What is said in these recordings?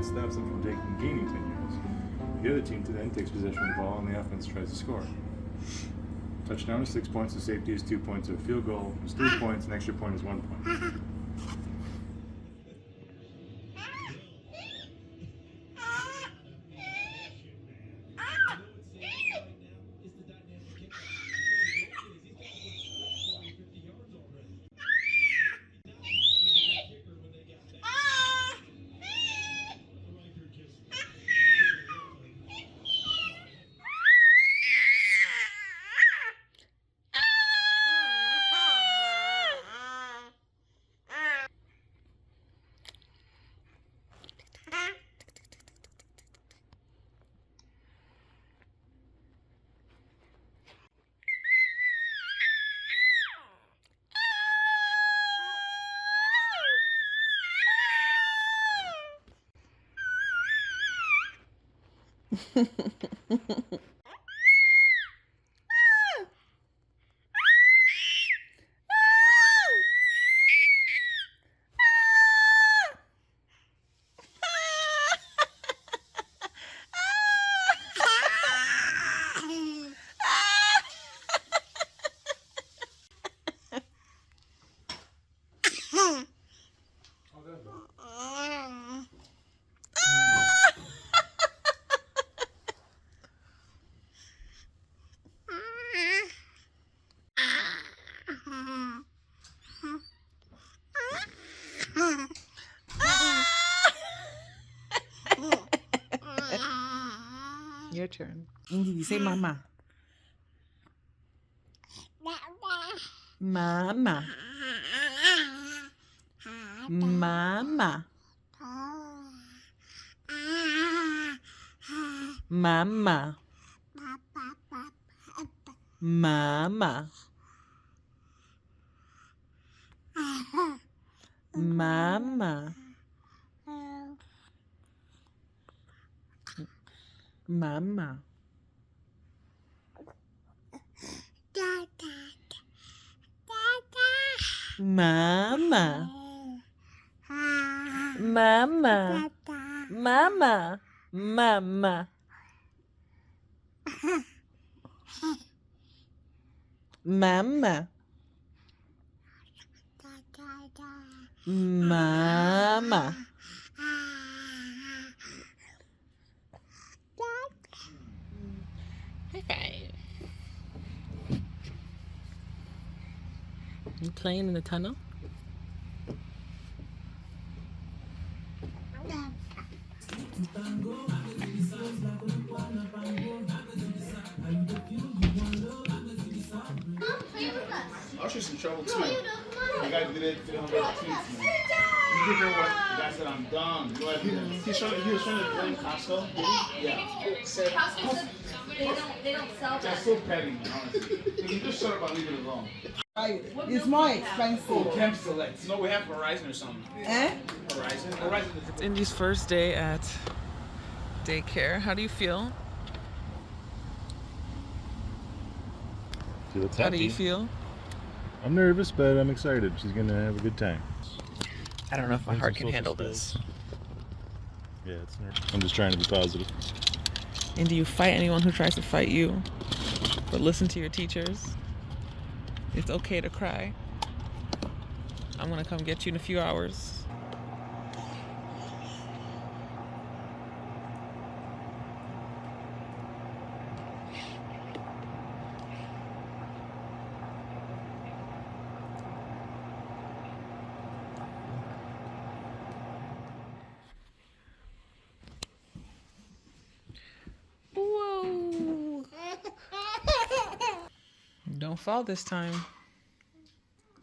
stops them from gaining 10 yards. The other team then takes possession of the ball and the offense tries to score. Touchdown is 6 points, a safety is 2 points, a field goal is 3 points, an extra point is 1 point. Your turn. Indy, say mama. Mama. Mama. Mama. Mama. Mama. Mama. Mama. Mama. Mama. Mama. Mama. Mama. High five. You playing in the tunnel? Usher's in trouble too. The guy did it on the team. You hear what? The guy said, I'm done. You know what? He was trying to blame Costco. Yeah. Said, Costco said they don't sell that. that's so petty, man, honestly. You just shut up and leave it alone. It's more expensive. Oh, Camp Select. No, we have Verizon or something. Eh? Verizon is It's Indy's first day at daycare. How do you feel? How do you feel? I'm nervous, but I'm excited. She's gonna have a good time. I don't know if my heart can handle this. Yeah, it's nervous. I'm just trying to be positive. And do you fight anyone who tries to fight you? But listen to your teachers. It's okay to cry. I'm gonna come get you in a few hours. Whoa! Don't fall this time.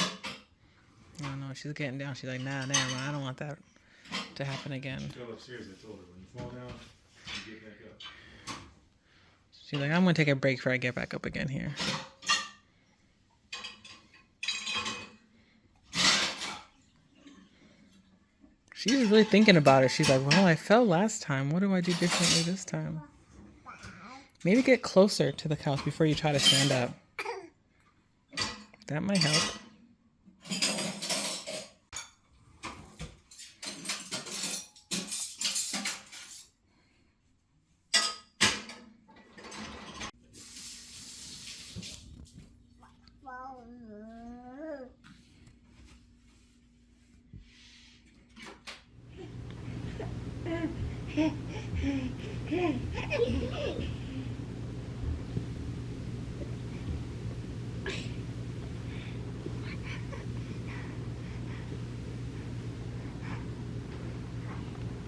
Oh no, she's getting down. She's like, nah, I don't want that to happen again. She fell upstairs, I told her, when you fall down, you get back up. She's like, I'm gonna take a break before I get back up again here. She's really thinking about it. She's like, well, I fell last time. What do I do differently this time? Maybe get closer to the couch before you try to stand up. That might help.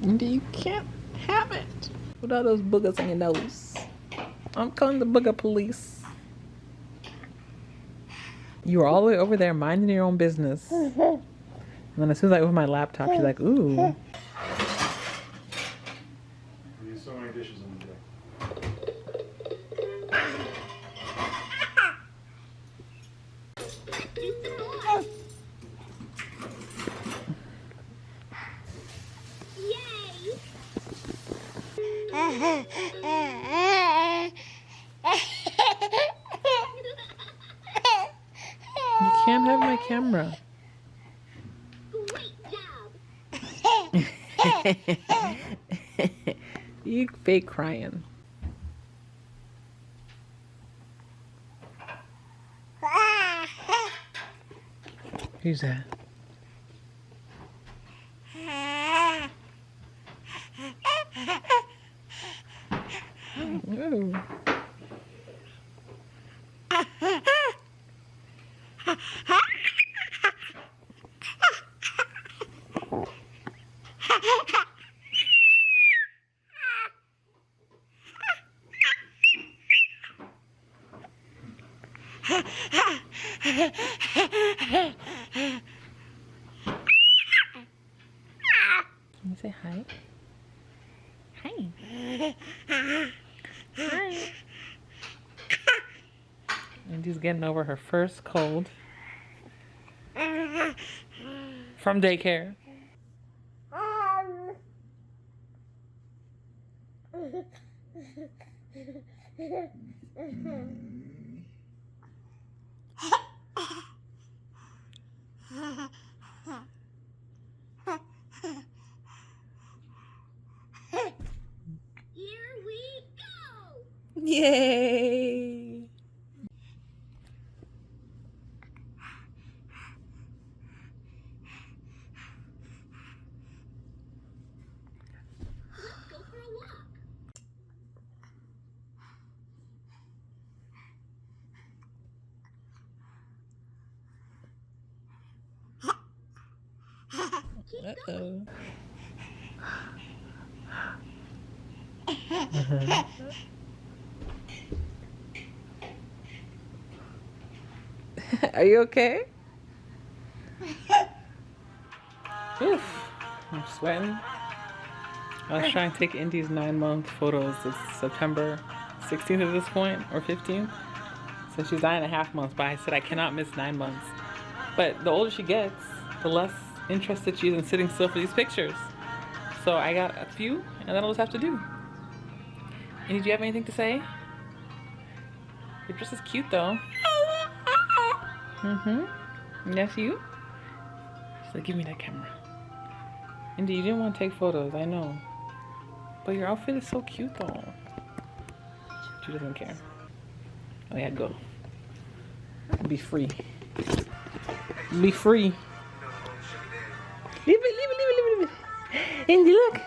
Indy, you can't have it. With all those boogers on your nose. I'm calling the booger police. You were all the way over there minding your own business. And then as soon as I open my laptop, she's like, ooh. There's so many dishes in today. You can't have my camera. You fake crying. Who's that? Ooh. Can you say hi? Hi. Hi. Indy's getting over her first cold from daycare. Here we go. Yay! Let's go for a walk. Uh-oh. Are you okay? Oof, I'm sweating. I was trying to take Indy's 9-month photos. It's September 16th at this point, or 15th. So she's 9.5 months, but I said I cannot miss 9 months. But the older she gets, the less interested she is in sitting still for these pictures. So I got a few, and then I'll just have to do. Indy, do you have anything to say? Your dress is cute though. Yes, you? She's like, give me that camera. Indy, you didn't want to take photos, I know. But your outfit is so cute though. She doesn't care. Oh yeah, go. Be free. Be free. Leave it, leave it, leave it, leave it, leave it. Indy, look.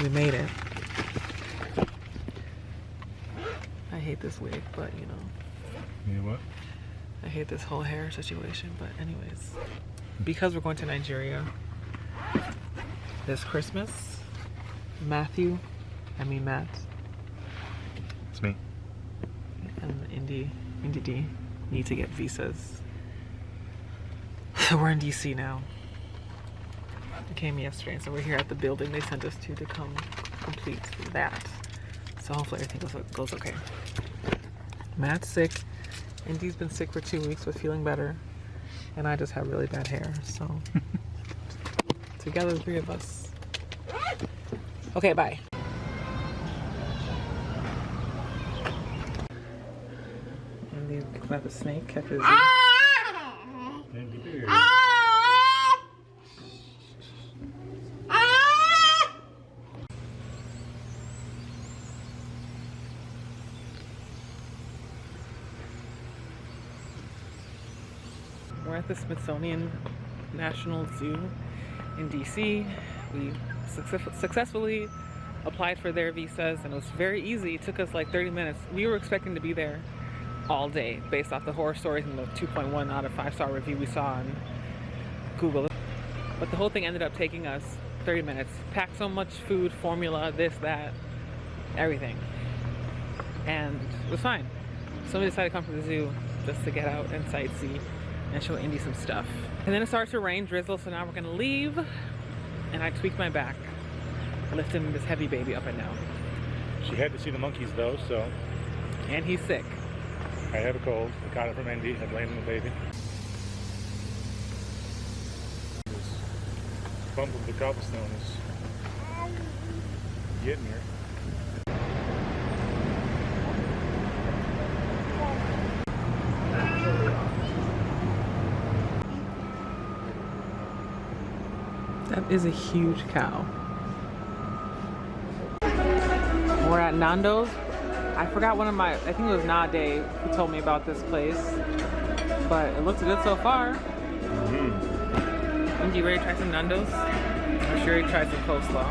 We made it. I hate this wig, but you know. You know what? I hate this whole hair situation, but anyways. Because we're going to Nigeria this Christmas, Machew I mean Matt It's me. and Indy D need to get visas. So we're in DC now. We came yesterday, so we're here at the building they sent us to come complete that. So hopefully everything goes okay. Matt's sick. Indy's been sick for 2 weeks but feeling better. And I just have really bad hair, so together the three of us. Okay, bye. Indy's picking up a snake, kept his We're at the Smithsonian National Zoo in DC. We successfully applied for their visas and it was very easy. It took us like 30 minutes. We were expecting to be there all day based off the horror stories and the 2.1 out of 5-star review we saw on Google. But the whole thing ended up taking us 30 minutes. Packed so much food, formula, this, that, everything. And it was fine. So we decided to come to the zoo just to get out and sightsee and show Indy some stuff. And then it started to rain, drizzle, so now we're gonna leave. And I tweaked my back, lifting this heavy baby up and down. She had to see the monkeys though, so. And he's sick. I have a cold. I got it from Indy. I blamed the baby. This bump of the cobblestone is getting here. That is a huge cow. We're at Nando's. I forgot I think it was Nade who told me about this place. But it looks good so far. Mm-hmm. Indy, ready to try some Nando's? I'm sure you tried some coleslaw.